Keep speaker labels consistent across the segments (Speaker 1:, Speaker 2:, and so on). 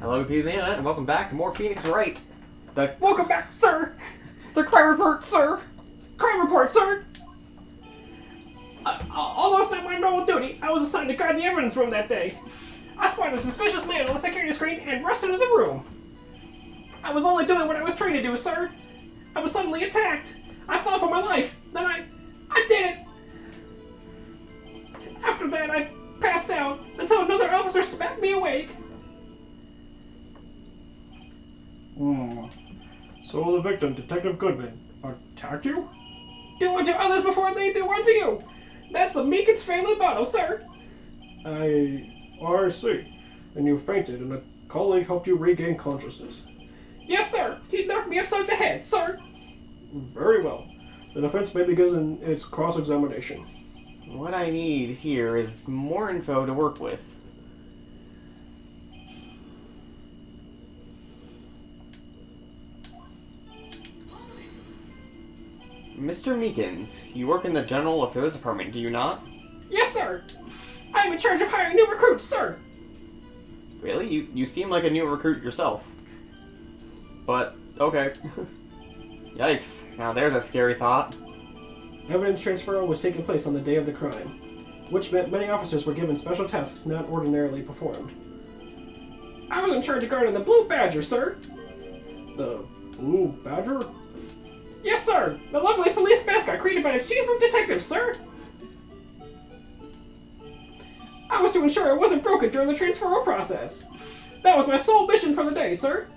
Speaker 1: Hello, people of the internet, and welcome back to more Phoenix Wright.
Speaker 2: Welcome back, sir!
Speaker 1: The crime report, sir!
Speaker 2: Crime report, sir! Although it's not my normal duty, I was assigned to guard the evidence room that day. I spotted a suspicious man on the security screen and rushed into the room. I was only doing what I was trained to do, sir. I was suddenly attacked. I fought for my life. Then I did it. After that, I passed out until another officer smacked me awake.
Speaker 3: So the victim, Detective Goodman, attacked you?
Speaker 2: Do unto others before they do unto you. That's the Meekins family motto, sir.
Speaker 3: I see. And you fainted, and a colleague helped you regain consciousness.
Speaker 2: Yes, sir. He knocked me upside the head, sir.
Speaker 3: Very well. The defense may begin its cross-examination.
Speaker 1: What I need here is more info to work with. Mr. Meekins, you work in the General Affairs Department, do you not?
Speaker 2: Yes, sir. I am in charge of hiring new recruits, sir.
Speaker 1: Really? You seem like a new recruit yourself. But, okay. Yikes. Now there's a scary thought.
Speaker 3: Evidence transfer was taking place on the day of the crime, which meant many officers were given special tasks not ordinarily performed.
Speaker 2: I was in charge of guarding the Blue Badger, sir.
Speaker 3: The Blue Badger?
Speaker 2: Yes, sir. The lovely police mascot created by the Chief of Detectives, sir. I was to ensure it wasn't broken during the transfer process. That was my sole mission for the day, sir.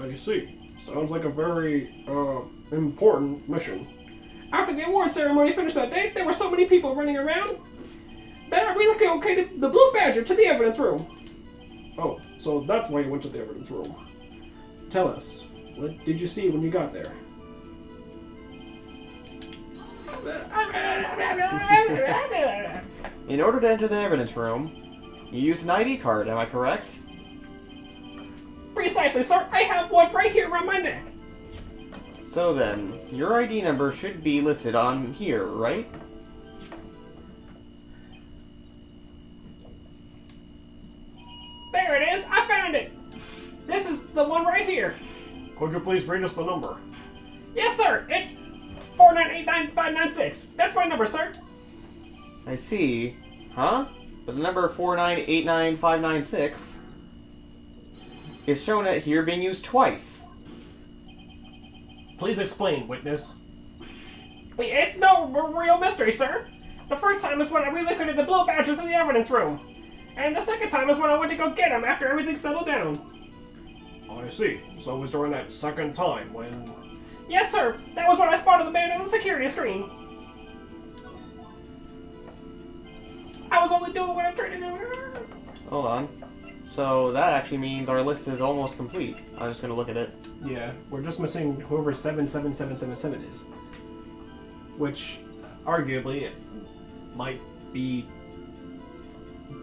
Speaker 3: I see. Sounds like a very, important mission.
Speaker 2: After the award ceremony finished that day, there were so many people running around that I relocated the Blue Badger to the evidence room.
Speaker 3: Oh, so that's why you went to the evidence room. Tell us, what did you see when you got there?
Speaker 1: In order to enter the evidence room, you use an ID card, am I correct?
Speaker 2: Precisely, sir. I have one right here around my neck.
Speaker 1: So then, your ID number should be listed on here, right?
Speaker 2: There it is. I found it. This is the one right here.
Speaker 3: Could you please read us the number?
Speaker 2: Yes, sir. It's 4989596. That's my number, sir.
Speaker 1: I see. Huh? But the number 4989596 is shown at here being used twice.
Speaker 3: Please explain, witness.
Speaker 2: It's no real mystery, sir. The first time is when I relocated the Blue Badger to the evidence room. And the second time is when I went to go get him after everything settled down.
Speaker 3: I see. So it was during that second time when...
Speaker 2: Yes, sir. That was when I spotted the man on the security screen. I was only doing what I'm trying to do.
Speaker 1: Hold on. So that actually means our list is almost complete. I'm just gonna look at it.
Speaker 3: Yeah, we're just missing whoever 77777 is. Which, arguably, might be...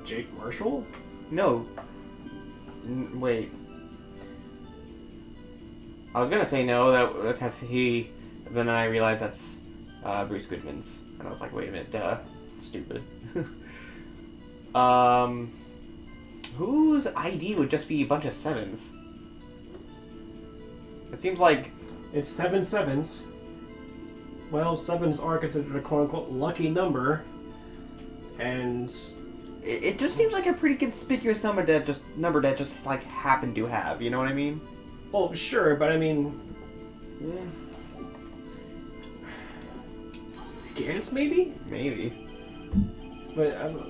Speaker 3: Jake Marshall?
Speaker 1: No. Wait. I was gonna say no, that because he... Then I realized that's Bruce Goodman's. And I was like, wait a minute, stupid. Whose ID would just be a bunch of sevens? It seems like...
Speaker 3: It's 7 sevens. Well, sevens are considered a quote-unquote lucky number. And...
Speaker 1: It just seems like a pretty conspicuous number that just like happened to have, you know what I mean?
Speaker 3: Well, sure, but I mean...
Speaker 1: Yeah.
Speaker 3: Gantz, maybe?
Speaker 1: Maybe.
Speaker 3: But, I don't know.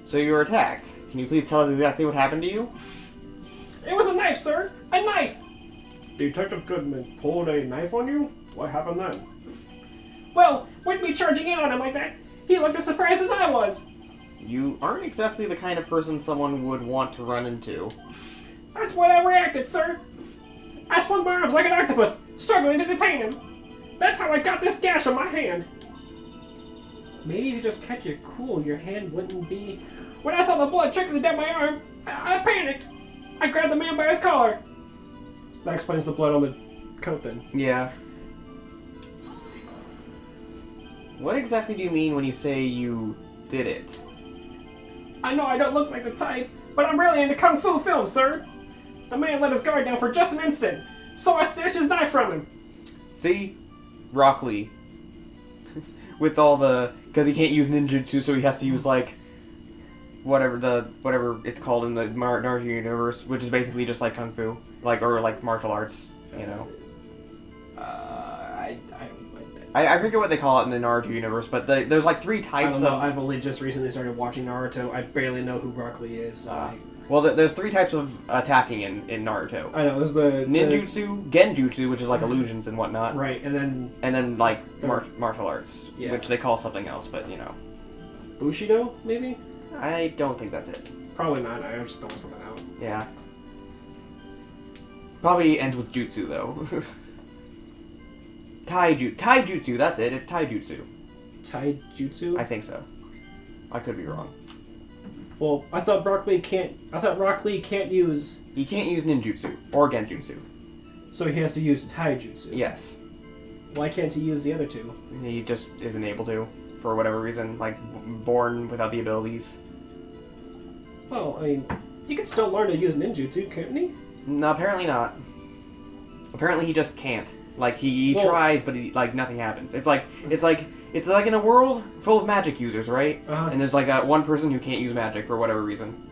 Speaker 1: So you were attacked. Can you please tell us exactly what happened to you?
Speaker 2: It was a knife, sir. A knife.
Speaker 3: Detective Goodman pulled a knife on you? What happened then?
Speaker 2: Well, with me charging in on him like that, he looked as surprised as I was.
Speaker 1: You aren't exactly the kind of person someone would want to run into.
Speaker 2: That's when I reacted, sir. I swung my arms like an octopus, struggling to detain him. That's how I got this gash on my hand.
Speaker 3: Maybe to just catch it cool, your hand wouldn't be...
Speaker 2: When I saw the blood trickling down my arm, I panicked. I grabbed the man by his collar.
Speaker 3: That explains the blood on the coat then.
Speaker 1: Yeah. What exactly do you mean when you say you did it?
Speaker 2: I know I don't look like the type, but I'm really into kung fu films, sir. The man let his guard down for just an instant, so I snatched his knife from him.
Speaker 1: See? Rock Lee. With all the... Because he can't use ninjutsu, so he has to use, like... Whatever it's called in the Naruto universe, which is basically just like kung fu. Or martial arts, you know. I forget what they call it in the Naruto universe, but there's like 3 types
Speaker 3: I don't know.
Speaker 1: of...
Speaker 3: I've only just recently started watching Naruto. I barely know who Rock Lee is.
Speaker 1: Well, there's 3 types of attacking in Naruto.
Speaker 3: I know, there's the...
Speaker 1: Ninjutsu, Genjutsu, which is like illusions and whatnot.
Speaker 3: Right, and then...
Speaker 1: And then, like, martial arts,
Speaker 3: Yeah.
Speaker 1: which they call something else, but, you know.
Speaker 3: Bushido, maybe?
Speaker 1: I don't think that's it.
Speaker 3: Probably not. I was just throwing something out.
Speaker 1: Yeah. Probably ends with jutsu, though. Taijutsu, that's it. It's taijutsu.
Speaker 3: Taijutsu?
Speaker 1: I think so. I could be wrong.
Speaker 3: Well, I thought Rock Lee can't use...
Speaker 1: He can't use ninjutsu or genjutsu.
Speaker 3: So he has to use taijutsu.
Speaker 1: Yes.
Speaker 3: Why can't he use the other 2?
Speaker 1: He just isn't able to, for whatever reason. Like, born without the abilities.
Speaker 3: Well, I mean, he could still learn to use ninjutsu, couldn't he?
Speaker 1: No, apparently not. Apparently he just can't. Like, he tries, but nothing happens. It's like in a world full of magic users, right?
Speaker 3: Uh-huh.
Speaker 1: And there's like one person who can't use magic for whatever reason.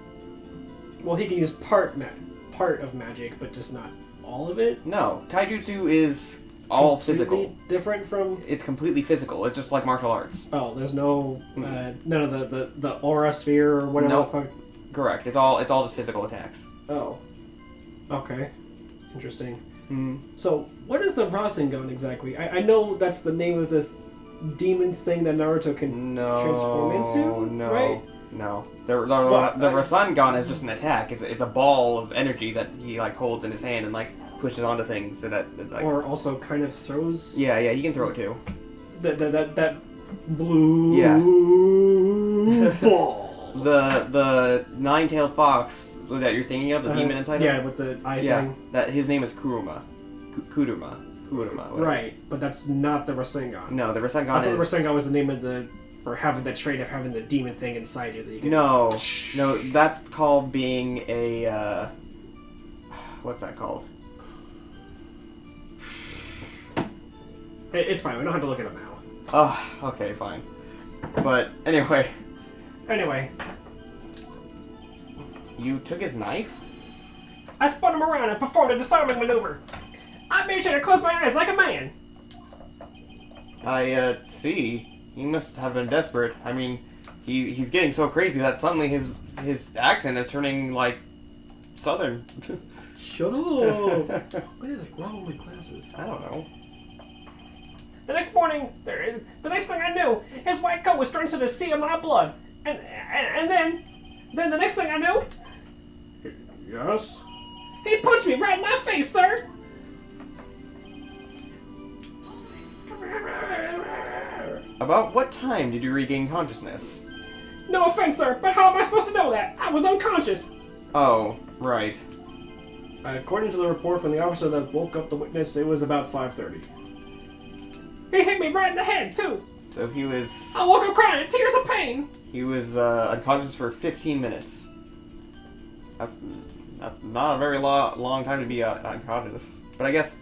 Speaker 3: Well, he can use part of magic, but just not all of it.
Speaker 1: No, taijutsu is all physical.
Speaker 3: Different from.
Speaker 1: It's completely physical. It's just like martial arts.
Speaker 3: Oh, there's no none of the aura sphere or whatever.
Speaker 1: Nope.
Speaker 3: The fuck.
Speaker 1: Correct. It's all just physical attacks.
Speaker 3: Oh. Okay. Interesting.
Speaker 1: Hmm.
Speaker 3: So, what is the Rasengan exactly? I know that's the name of the demon thing that Naruto can transform into,
Speaker 1: No,
Speaker 3: right?
Speaker 1: no. The Rasengan is just an attack. It's a ball of energy that he like holds in his hand and like pushes onto things so that like.
Speaker 3: Or also kind of throws.
Speaker 1: Yeah, he can throw it too.
Speaker 3: That blue ball.
Speaker 1: The 9-tailed fox that you're thinking of, the demon inside
Speaker 3: yeah,
Speaker 1: him?
Speaker 3: with the eye
Speaker 1: Yeah,
Speaker 3: thing.
Speaker 1: that his name is Kuruma. Kuruma. Whatever.
Speaker 3: Right, but that's not the Rasengan.
Speaker 1: No, the Rasengan
Speaker 3: I thought the
Speaker 1: is...
Speaker 3: Rasengan was the name of for having the trait of having the demon thing inside you that you can...
Speaker 1: No, that's called being a, what's that called?
Speaker 3: It's fine, we don't have to look it up now.
Speaker 1: Oh, okay, fine. But, anyway.
Speaker 2: Anyway,
Speaker 1: You took his knife?
Speaker 2: I spun him around and performed a disarming maneuver. I made sure to close my eyes like a man.
Speaker 1: I, see. He must have been desperate. I mean, he's getting so crazy that suddenly his accent is turning, like, southern.
Speaker 3: Shut up! What is wrong with my glasses?
Speaker 1: I don't know.
Speaker 2: The next morning, the next thing I knew, his white coat was drenched in a sea of my blood. And then the next thing I knew,
Speaker 3: Yes?
Speaker 2: he punched me right in my face, sir.
Speaker 1: About what time did you regain consciousness?
Speaker 2: No offense, sir, but how am I supposed to know that? I was unconscious.
Speaker 1: Oh, right.
Speaker 3: According to the report from the officer that woke up the witness, it was about 5:30.
Speaker 2: He hit me right in the head, too.
Speaker 1: So he was...
Speaker 2: I woke up crying in tears of pain.
Speaker 1: He was unconscious for 15 minutes. That's not a very long time to be unconscious. But I guess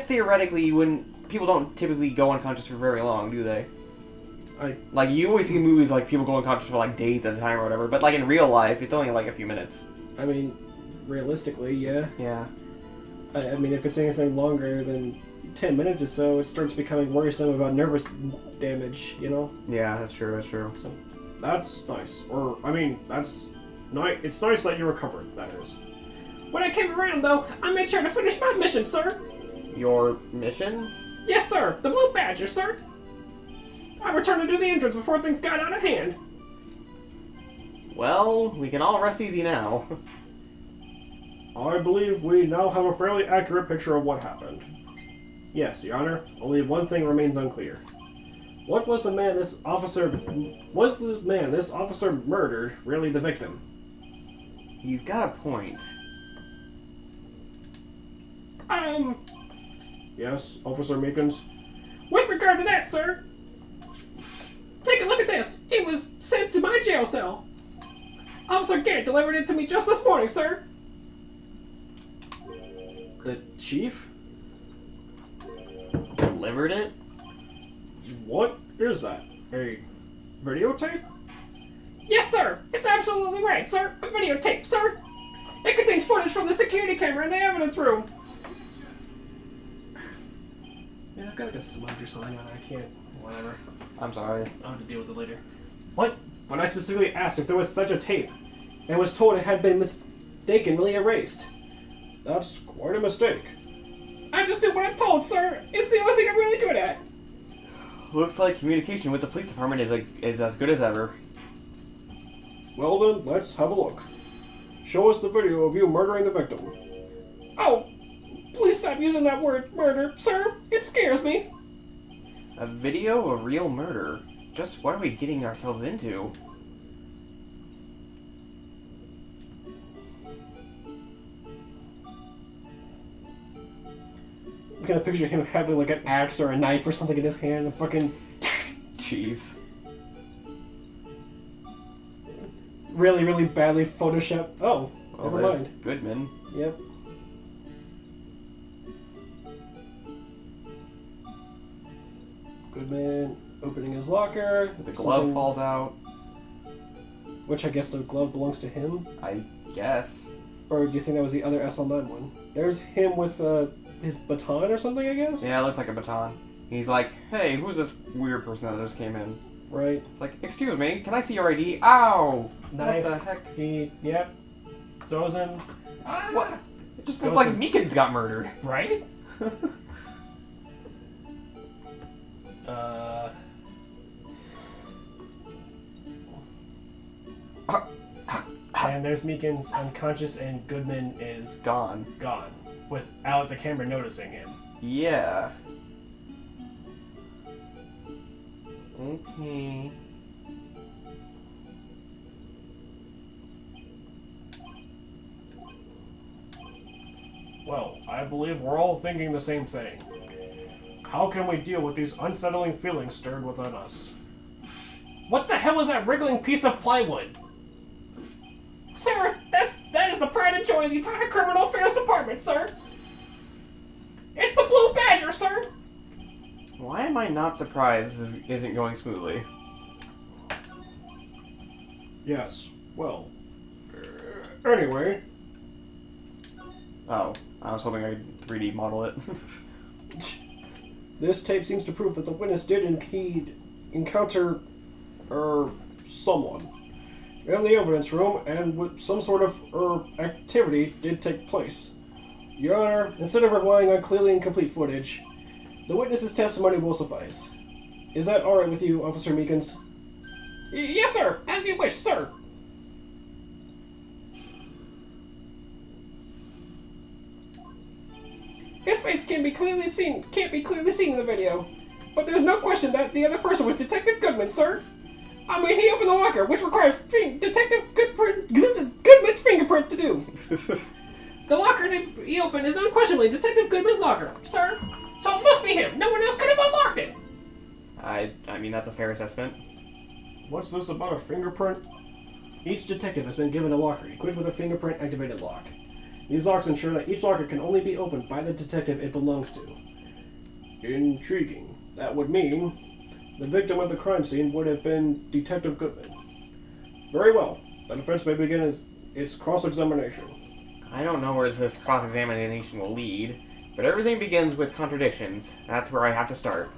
Speaker 1: theoretically you wouldn't. People don't typically go unconscious for very long, do they? Like you always see in movies like people go unconscious for like days at a time or whatever. But like in real life, it's only like a few minutes.
Speaker 3: I mean, realistically, yeah.
Speaker 1: Yeah.
Speaker 3: I mean, if it's anything longer than 10 minutes or so, it starts becoming worrisome about nervous damage, you know?
Speaker 1: Yeah, that's true. That's true.
Speaker 3: So, that's nice. Or, I mean, that's nice. It's nice that you recovered, that is.
Speaker 2: When I came around, though, I made sure to finish my mission, sir.
Speaker 1: Your mission?
Speaker 2: Yes, sir. The Blue Badger, sir. I returned to do the entrance before things got out of hand.
Speaker 1: Well, we can all rest easy now.
Speaker 3: I believe we now have a fairly accurate picture of what happened. Yes, Your Honor. Only one thing remains unclear. What was the man this officer... Was the man this officer murdered really the victim?
Speaker 1: You've got a point.
Speaker 3: Yes, Officer Meekins?
Speaker 2: With regard to that, sir, take a look at this. He was sent to my jail cell. Officer Gant delivered it to me just this morning, sir.
Speaker 3: The chief?
Speaker 1: Delivered it?
Speaker 3: What is that? A videotape?
Speaker 2: Yes, sir. It's absolutely right, sir. A videotape, sir. It contains footage from the security camera in the evidence room. Man, I've got like a smudge or something and I can't. Whatever.
Speaker 1: I'm sorry.
Speaker 2: I'll have to deal with it later.
Speaker 3: What? When I specifically asked if there was such a tape, and was told it had been mistakenly erased. That's quite a mistake.
Speaker 2: I just do what I'm told, sir. It's the only thing I'm really good at.
Speaker 1: Looks like communication with the police department is as good as ever.
Speaker 3: Well then, let's have a look. Show us the video of you murdering the victim.
Speaker 2: Oh, please stop using that word, murder, sir. It scares me.
Speaker 1: A video of real murder? Just what are we getting ourselves into?
Speaker 3: I'm gonna picture him having like an axe or a knife or something in his hand and fucking
Speaker 1: Jeez.
Speaker 3: really, really badly photoshopped. Oh,
Speaker 1: Well,
Speaker 3: never
Speaker 1: there's
Speaker 3: mind.
Speaker 1: Goodman.
Speaker 3: Yep. Goodman opening his locker.
Speaker 1: The glove falls out.
Speaker 3: Which I guess the glove belongs to him?
Speaker 1: I guess.
Speaker 3: Or do you think that was the other SL9 one? There's him with his baton or something, I guess?
Speaker 1: Yeah, it looks like a baton. He's like, hey, who's this weird person that just came in?
Speaker 3: Right.
Speaker 1: Like, excuse me, can I see your ID? Ow!
Speaker 3: Knife.
Speaker 1: What the heck?
Speaker 3: Yep. Throws him.
Speaker 1: What? It just
Speaker 3: Goes
Speaker 1: looks like
Speaker 3: and-
Speaker 1: Meekins got murdered.
Speaker 3: Right? And there's Meekins unconscious and Goodman is
Speaker 1: Gone.
Speaker 3: gone. Without the camera noticing him.
Speaker 1: Yeah. Okay.
Speaker 3: Well, I believe we're all thinking the same thing. How can we deal with these unsettling feelings stirred within us?
Speaker 2: What the hell is that wriggling piece of plywood? Sir, that is the pride and joy of the entire criminal affairs department, sir. It's the Blue Badger, sir.
Speaker 1: Why am I not surprised this isn't going smoothly?
Speaker 3: Yes, well. Anyway,
Speaker 1: Oh, I was hoping I could 3D model it.
Speaker 3: this tape seems to prove that the witness did indeed encounter someone in the evidence room, and some sort of activity did take place. Your Honor, instead of relying on clearly incomplete footage, the witness's testimony will suffice. Is that alright with you, Officer Meekins?
Speaker 2: Yes, sir. As you wish, sir. His face can't be clearly seen in the video. But there's no question that the other person was Detective Goodman, sir. I mean, he opened the locker, which requires Detective Goodman's fingerprint to do. The locker he opened is unquestionably Detective Goodman's locker, sir. So it must be him. No one else could have unlocked it.
Speaker 1: I mean, that's a fair assessment.
Speaker 3: What's this about a fingerprint? Each detective has been given a locker equipped with a fingerprint-activated lock. These locks ensure that each locker can only be opened by the detective it belongs to. Intriguing. That would mean the victim of the crime scene would have been Detective Goodman. Very well. The defense may begin its cross-examination.
Speaker 1: I don't know where this cross-examination will lead, but everything begins with contradictions. That's where I have to start.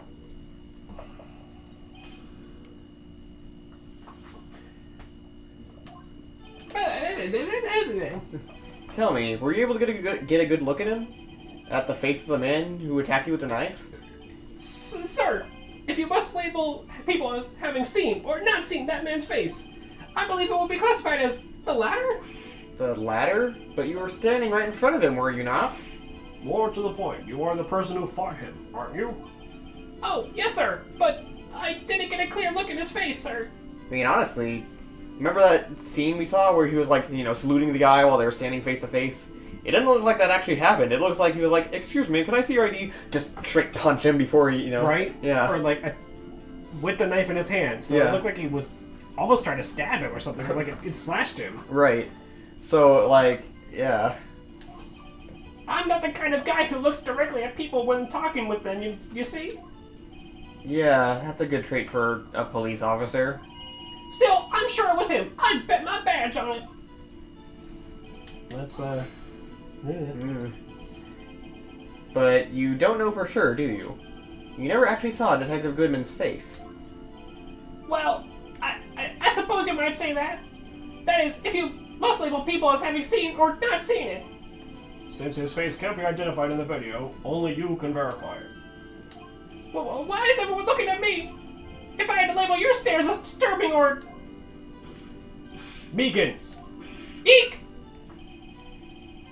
Speaker 1: Tell me, were you able to get a good look at him? At the face of the man who attacked you with the knife?
Speaker 2: Sir, if you must label people as having seen or not seen that man's face, I believe it will be classified as the latter?
Speaker 1: The latter? But you were standing right in front of him, were you not?
Speaker 3: More to the point, you are the person who fought him, aren't you?
Speaker 2: Oh, yes, sir, but I didn't get a clear look at his face, sir.
Speaker 1: I mean, honestly, remember that scene we saw where he was like, saluting the guy while they were standing face to face? It didn't look like that actually happened. It looks like he was like, excuse me, can I see your ID? Just straight punch him before he,
Speaker 3: Right?
Speaker 1: Yeah.
Speaker 3: Or like with the knife in his hand. So
Speaker 1: Yeah.
Speaker 3: it looked like he was
Speaker 2: almost tried to stab him or something. Like it slashed him.
Speaker 1: Right. So, like, yeah.
Speaker 2: I'm not the kind of guy who looks directly at people when talking with them, you see?
Speaker 1: Yeah, that's a good trait for a police officer.
Speaker 2: Still, I'm sure it was him. I'd bet my badge on it.
Speaker 3: That's,
Speaker 1: But you don't know for sure, do you? You never actually saw Detective Goodman's face.
Speaker 2: Well, I suppose you might say that. That is, if you must label people as having seen or not seen it.
Speaker 3: Since his face can't be identified in the video, only you can verify it.
Speaker 2: Well, why is everyone looking at me? If I had to label your stares as disturbing or...
Speaker 3: Meekins!
Speaker 2: Eek!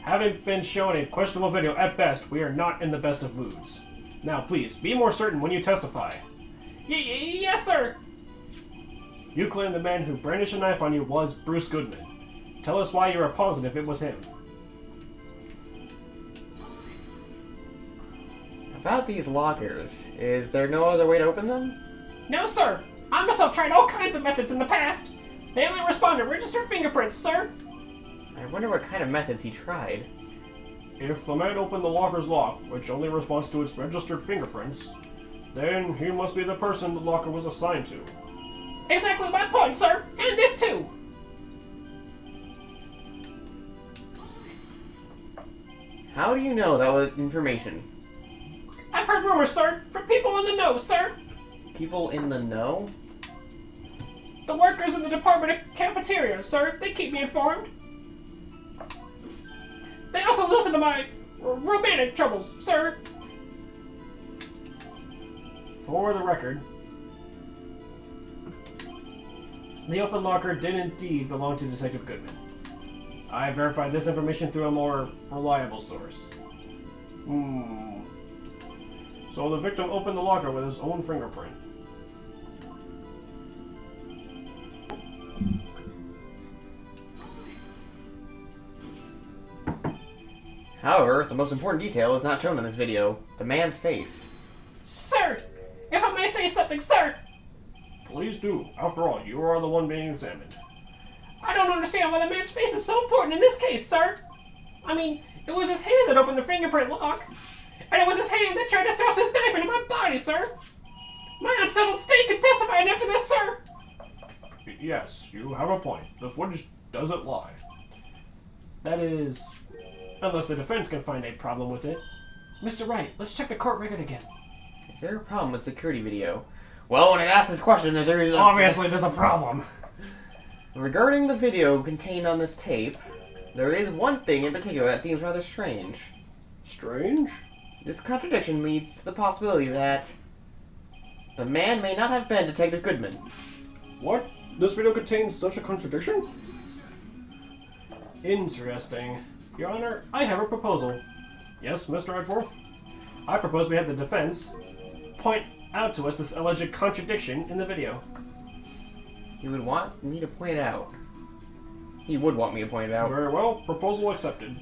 Speaker 3: Having been shown a questionable video at best, we are not in the best of moods. Now, please, be more certain when you testify.
Speaker 2: Yes, sir.
Speaker 3: You claim the man who brandished a knife on you was Bruce Goodman. Tell us why you are positive it was him.
Speaker 1: About these lockers, is there no other way to open them?
Speaker 2: No, sir. I myself tried all kinds of methods in the past. They only respond to registered fingerprints, sir.
Speaker 1: I wonder what kind of methods he tried.
Speaker 3: If the man opened the locker's lock, which only responds to its registered fingerprints, then he must be the person the locker was assigned to.
Speaker 2: Exactly my point, sir. And this too.
Speaker 1: How do you know that was information?
Speaker 2: I've heard rumors, sir, from people in the know, sir.
Speaker 1: People in the know?
Speaker 2: The workers in the Department of Cafeteria, sir. They keep me informed. They also listen to my romantic troubles, sir.
Speaker 3: For the record, the open locker did indeed belong to Detective Goodman. I verified this information through a more reliable source. So the victim opened the locker with his own fingerprint.
Speaker 1: However, the most important detail is not shown in this video. The man's face.
Speaker 2: Sir! If I may say something, sir!
Speaker 3: Please do. After all, you are the one being examined.
Speaker 2: I don't understand why the man's face is so important in this case, sir. I mean, it was his hand that opened the fingerprint lock. And it was his hand that tried to thrust his knife into my body, sir. My unsettled state can testify after this, sir.
Speaker 3: Yes, you have a point. The footage doesn't lie.
Speaker 2: That is... unless the defense can find a problem with it. Mr. Wright, let's check the court record again.
Speaker 1: Is there a problem with security video? Well, when I asked this question, there's a...
Speaker 2: Obviously, there's a problem.
Speaker 1: Regarding the video contained on this tape, there is one thing in particular that seems rather strange.
Speaker 3: Strange?
Speaker 1: This contradiction leads to the possibility that the man may not have been Detective Goodman.
Speaker 3: What? This video contains such a contradiction? Interesting. Your Honor, I have a proposal. Yes, Mr. Edgeworth? I propose we have the defense point out to us this alleged contradiction in the video.
Speaker 1: He would want me to point it out. He would want me to point it out.
Speaker 3: Very well, proposal accepted.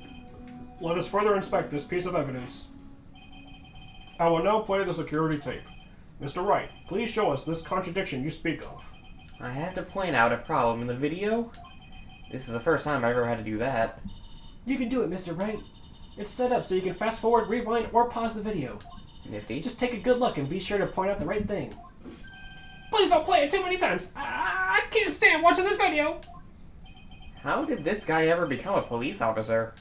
Speaker 3: Let us further inspect this piece of evidence. I will now play the security tape. Mr. Wright, please show us this contradiction you speak of.
Speaker 1: I have to point out a problem in the video? This is the first time I've ever had to do that.
Speaker 2: You can do it, Mr. Wright. It's set up so you can fast forward, rewind, or pause the video.
Speaker 1: Nifty.
Speaker 2: Just take a good look and be sure to point out the right thing. Please don't play it too many times. I can't stand watching this video.
Speaker 1: How did this guy ever become a police officer?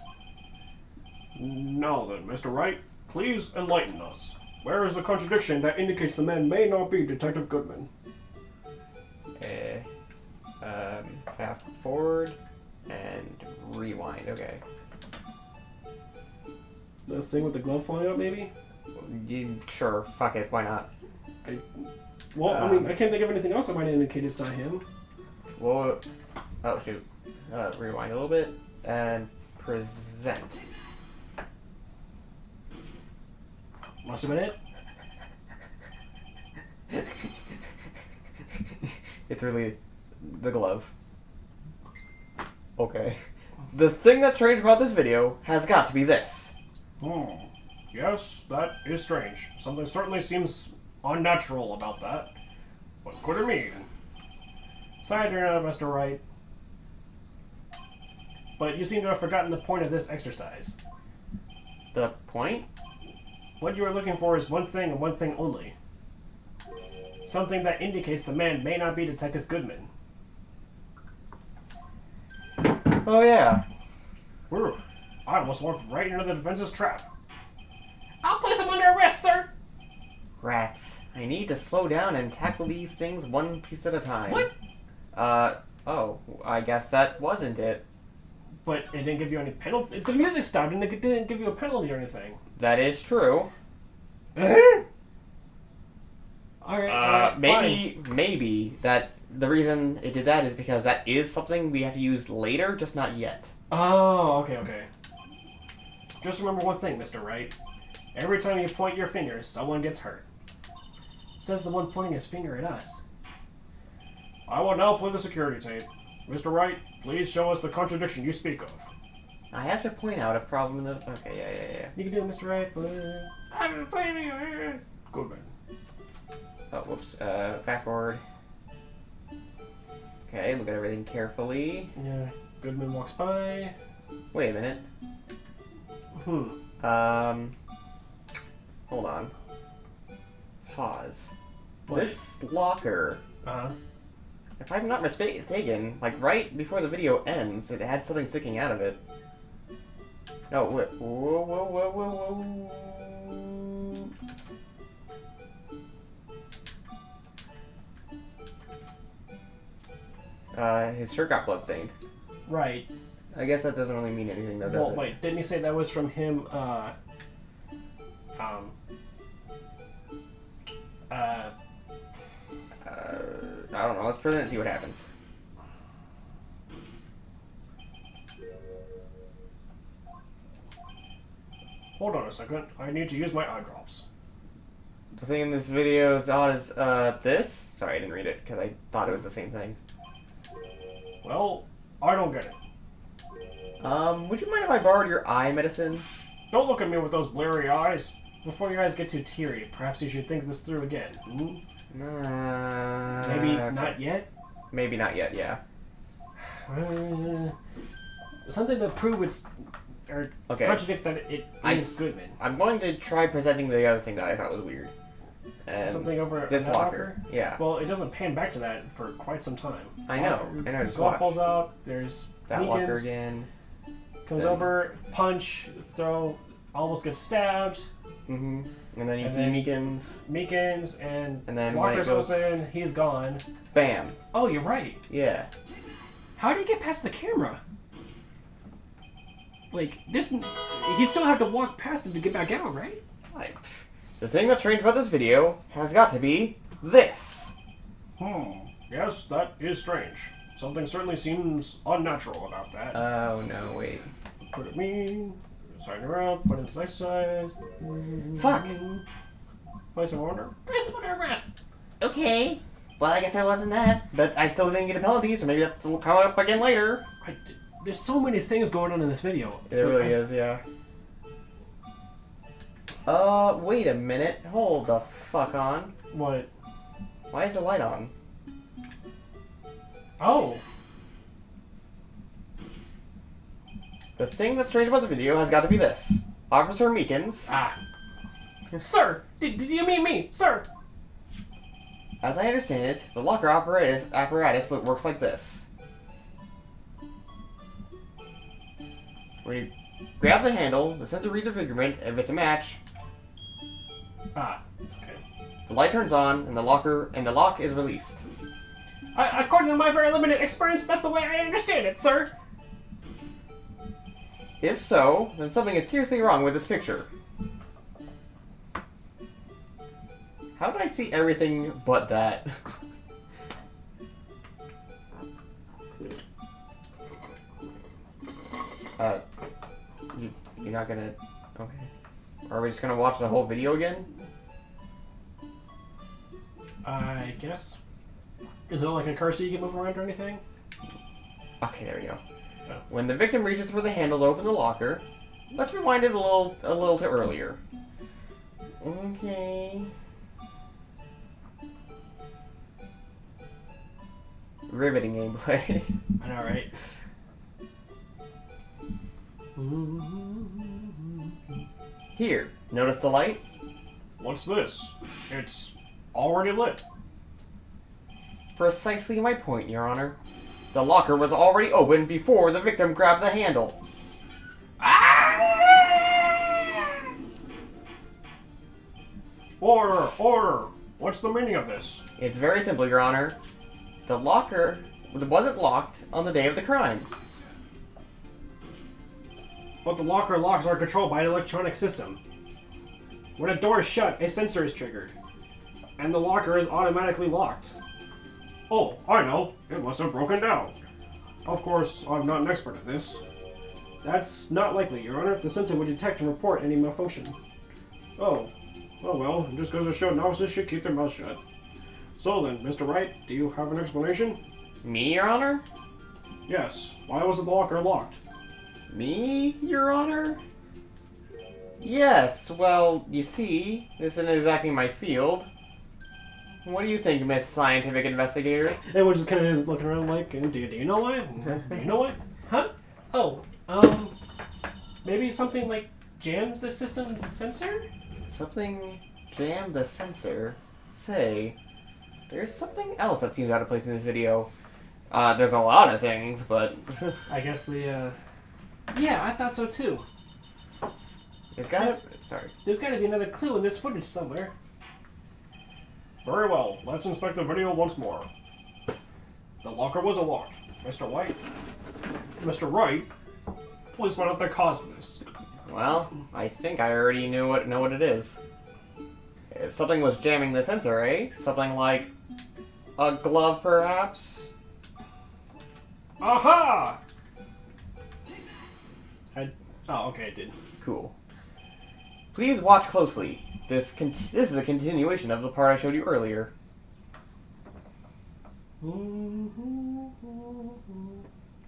Speaker 3: Now then, Mr. Wright, please enlighten us. Where is the contradiction that indicates the man may not be Detective Goodman?
Speaker 1: Fast forward and rewind. Okay.
Speaker 3: The thing with the glove falling out, maybe?
Speaker 1: Sure. Fuck it. Why not?
Speaker 3: I can't think of anything else that might indicate it's not him.
Speaker 1: Well, oh shoot. Rewind a little bit and present.
Speaker 2: Must have been it.
Speaker 1: It's really the glove. Okay. The thing that's strange about this video has got to be this.
Speaker 3: Yes, that is strange. Something certainly seems unnatural about that. What could it mean? Sorry to interrupt, Mr. Wright. But you seem to have forgotten the point of this exercise.
Speaker 1: The point?
Speaker 3: What you are looking for is one thing and one thing only. Something that indicates the man may not be Detective Goodman.
Speaker 1: Oh yeah.
Speaker 3: Whew. I almost walked right into the defense's trap.
Speaker 2: I'll place him under arrest, sir.
Speaker 1: Rats. I need to slow down and tackle these things one piece at a time.
Speaker 2: What?
Speaker 1: Oh, I guess that wasn't it.
Speaker 3: But it didn't give you any penalty. The music stopped and it didn't give you a penalty or anything.
Speaker 1: That is true.
Speaker 3: Alright,
Speaker 1: Maybe that the reason it did that is because that is something we have to use later, just not yet.
Speaker 3: Oh, okay. Just remember one thing, Mr. Wright. Every time you point your finger, someone gets hurt. Says the one pointing his finger at us. I will now play the security tape. Mr. Wright, please show us the contradiction you speak of.
Speaker 1: I have to point out a problem in the... Okay, yeah.
Speaker 3: You can do it, Mr. Wright.
Speaker 2: I'm playing it.
Speaker 3: Good man.
Speaker 1: Oh, whoops. Fast forward. Okay, look at everything carefully.
Speaker 3: Yeah, Goodman walks by.
Speaker 1: Wait a minute. Hold on. Pause.
Speaker 3: What?
Speaker 1: This locker,
Speaker 3: Uh-huh.
Speaker 1: if I'm not mistaken, like right before the video ends, it had something sticking out of it. No, wait. Whoa. His shirt got bloodstained.
Speaker 3: Right.
Speaker 1: I guess that doesn't really mean anything, though, does
Speaker 3: Well,
Speaker 1: it?
Speaker 3: wait, didn't you say that was from him,
Speaker 1: I don't know. Let's present it and see what happens.
Speaker 3: Hold on a second. I need to use my eye drops.
Speaker 1: The thing in this video is odd as this. Sorry, I didn't read it because I thought it was the same thing.
Speaker 3: Well, I don't get it.
Speaker 1: Would you mind if I borrowed your eye medicine?
Speaker 3: Don't look at me with those blurry eyes. Before your eyes get too teary, perhaps you should think this through again. Maybe
Speaker 1: Okay.
Speaker 3: not yet?
Speaker 1: Maybe not yet, yeah.
Speaker 3: Something to prove it's... or
Speaker 1: Okay.
Speaker 3: contradict that it is Goodman.
Speaker 1: I'm going to try presenting the other thing that I thought was weird. And
Speaker 3: Something over
Speaker 1: this
Speaker 3: that
Speaker 1: locker. Yeah.
Speaker 3: Well, it doesn't pan back to that for quite some time.
Speaker 1: I know, just
Speaker 3: Glove
Speaker 1: watch.
Speaker 3: falls out, there's
Speaker 1: That
Speaker 3: Meekins,
Speaker 1: locker again.
Speaker 3: comes
Speaker 1: Then-
Speaker 3: over, punch, throw, almost gets stabbed.
Speaker 1: Mm-hmm. And then you
Speaker 3: And
Speaker 1: see
Speaker 3: then-
Speaker 1: Meekins.
Speaker 3: And
Speaker 1: And then when it
Speaker 3: locker's
Speaker 1: goes-
Speaker 3: open, he's gone.
Speaker 1: Bam.
Speaker 3: Oh, you're right.
Speaker 1: Yeah.
Speaker 3: How did he get past the camera? Like, this... he still had to walk past him to get back out, right?
Speaker 1: The thing that's strange about this video has got to be this.
Speaker 3: Yes, that is strange. Something certainly seems unnatural about that.
Speaker 1: Oh, no, wait.
Speaker 3: Put it me. Sign around. Put in this exercise.
Speaker 1: Fuck.
Speaker 3: Place of order.
Speaker 2: Place him under arrest.
Speaker 1: Okay. Well, I guess I wasn't that. But I still didn't get a penalty, so maybe that's will come up again later.
Speaker 3: There's so many things going on in this video.
Speaker 1: It really is, yeah. Wait a minute. Hold the fuck on.
Speaker 3: What?
Speaker 1: Why is the light on?
Speaker 3: Oh.
Speaker 1: The thing that's strange about the video has got to be this. Officer Meekins,
Speaker 3: Ah.
Speaker 2: Sir, did you mean me? Sir.
Speaker 1: as I understand it, the locker apparatus works like this. When you grab the handle, the sensor reads a fingerprint, and if it's a match,
Speaker 3: Ah. Okay.
Speaker 1: the light turns on, and the lock is released.
Speaker 2: According to my very limited experience, that's the way I understand it, sir.
Speaker 1: If so, then something is seriously wrong with this picture. How did I see everything but that? You're not gonna... Okay. Are we just gonna watch the whole video again?
Speaker 3: I guess. Is it like a cursor you can move around or anything?
Speaker 1: Okay, there we go.
Speaker 3: Oh.
Speaker 1: When the victim reaches for the handle to open the locker, let's rewind it a little to earlier. Okay. Riveting gameplay.
Speaker 3: I know, right?
Speaker 1: Here, notice the light?
Speaker 3: What's this? It's already lit.
Speaker 1: Precisely my point, Your Honor. The locker was already open before the victim grabbed the handle.
Speaker 3: Order! Order! What's the meaning of this?
Speaker 1: It's very simple, Your Honor. The locker wasn't locked on the day of the crime.
Speaker 3: But the locker locks are controlled by an electronic system. When a door is shut, a sensor is triggered. And the locker is automatically locked. Oh, I know. It must have broken down. Of course, I'm not an expert at this. That's not likely, Your Honor. The sensor would detect and report any malfunction. Oh well, it just goes to show novices should keep their mouths shut. So then, Mr. Wright, do you have an explanation?
Speaker 1: Me, Your Honor?
Speaker 3: Yes. Why was the locker locked?
Speaker 1: Me, Your Honor? Yes, well, you see, this isn't exactly my field. What do you think, Miss Scientific Investigator?
Speaker 3: Everyone's just kind of looking around like, do you know why? Do you know why?
Speaker 2: Huh? Oh, maybe something like jammed the system's sensor?
Speaker 1: Something jammed the sensor? Say, there's something else that seems out of place in this video. There's a lot of things, but...
Speaker 2: I guess the, Yeah, I thought so too. There's gotta be another clue in this footage somewhere.
Speaker 3: Very well, let's inspect the video once more. The locker was unlocked. Mr. White? Mr. Wright? Please find out the cause of this.
Speaker 1: Well, I think I already know what it is. If something was jamming the sensor, eh? Something like a glove, perhaps?
Speaker 3: Aha! Oh, okay, it did.
Speaker 1: Cool. Please watch closely. This is a continuation of the part I showed you earlier. Do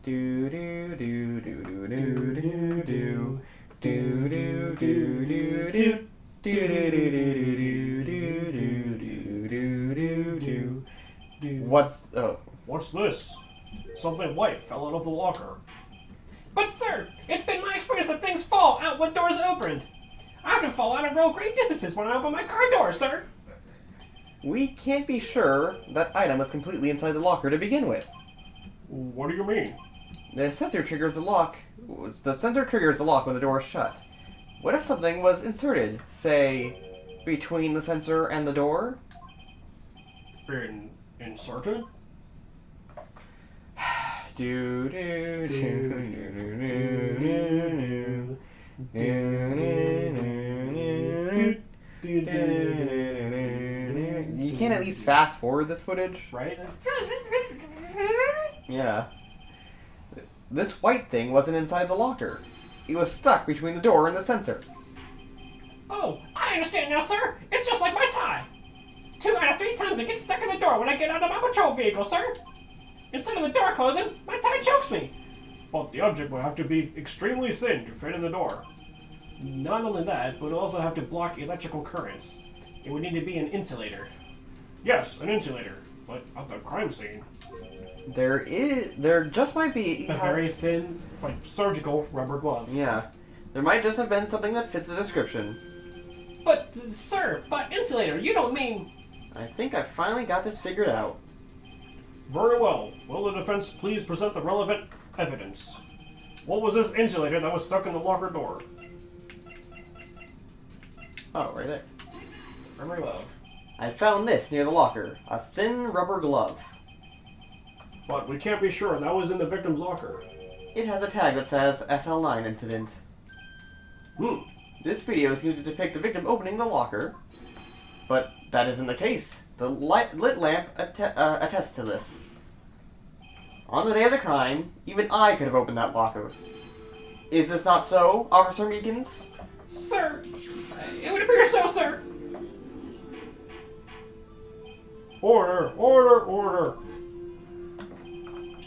Speaker 1: do do do do do do do. Do do do do do do do do do.
Speaker 3: What's this? Something white fell out of the locker.
Speaker 2: But sir, it's been my experience that things fall out when doors are opened. I often fall out of real great distances when I open my car door, sir.
Speaker 1: We can't be sure that item was completely inside the locker to begin with.
Speaker 3: What do you mean?
Speaker 1: The sensor triggers the lock. The sensor triggers the lock when the door is shut. What if something was inserted, say, between the sensor and the door?
Speaker 3: Inserted?
Speaker 1: Do do do do do. You can't at least fast forward this footage,
Speaker 3: Right?
Speaker 1: Yeah. This white thing wasn't inside the locker. It was stuck between the door and the sensor.
Speaker 2: Oh, I understand now, sir. It's just like my tie. 2 out of 3 times it gets stuck in the door when I get out of my patrol vehicle, sir. Instead of the door closing, my tie chokes me.
Speaker 3: But the object will have to be extremely thin to fit in the door.
Speaker 2: Not only that, but it'll also have to block electrical currents. It would need to be an insulator.
Speaker 3: Yes, an insulator, but at the crime scene.
Speaker 1: There just might be
Speaker 2: A very thin, like, surgical rubber glove.
Speaker 1: Yeah. There might just have been something that fits the description.
Speaker 2: But, sir, by insulator, you don't mean...
Speaker 1: I think I finally got this figured out.
Speaker 3: Very well. Will the defense please present the relevant evidence? What was this insulator that was stuck in the locker door?
Speaker 1: Oh, right there.
Speaker 2: Rubber glove.
Speaker 1: I found this near the locker. A thin rubber glove.
Speaker 3: But we can't be sure that was in the victim's locker.
Speaker 1: It has a tag that says SL9 incident. This video seems to depict the victim opening the locker, but that isn't the case. The lit lamp attests to this. On the day of the crime, even I could have opened that locker. Is this not so, Officer Meekins?
Speaker 2: Sir, it would appear so, sir.
Speaker 3: Order! Order! Order!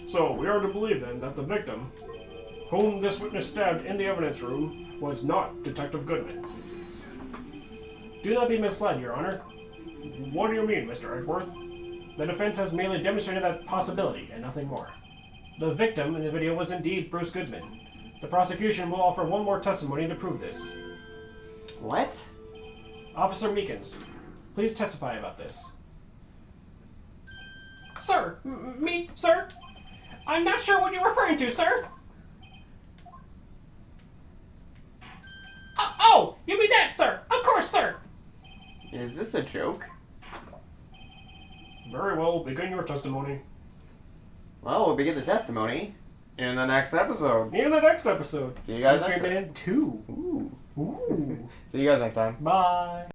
Speaker 3: So, we are to believe then that the victim, whom this witness stabbed in the evidence room, was not Detective Goodman.
Speaker 2: Do not be misled, Your Honor.
Speaker 3: What do you mean, Mr. Edgeworth? The defense has merely demonstrated that possibility, and nothing more. The victim in the video was indeed Bruce Goodman. The prosecution will offer one more testimony to prove this.
Speaker 1: What?
Speaker 3: Officer Meekins, please testify about this.
Speaker 2: Sir, me, sir? I'm not sure what you're referring to, sir. Oh, you mean that, sir? Of course, sir.
Speaker 1: Is this a joke?
Speaker 3: Very well, begin your testimony.
Speaker 1: Well, we'll begin the testimony in the next episode.
Speaker 3: In the next episode.
Speaker 1: See you guys next
Speaker 3: Mystery
Speaker 1: time.
Speaker 3: Man 2.
Speaker 1: Ooh.
Speaker 3: Ooh.
Speaker 1: See you guys next time.
Speaker 3: Bye.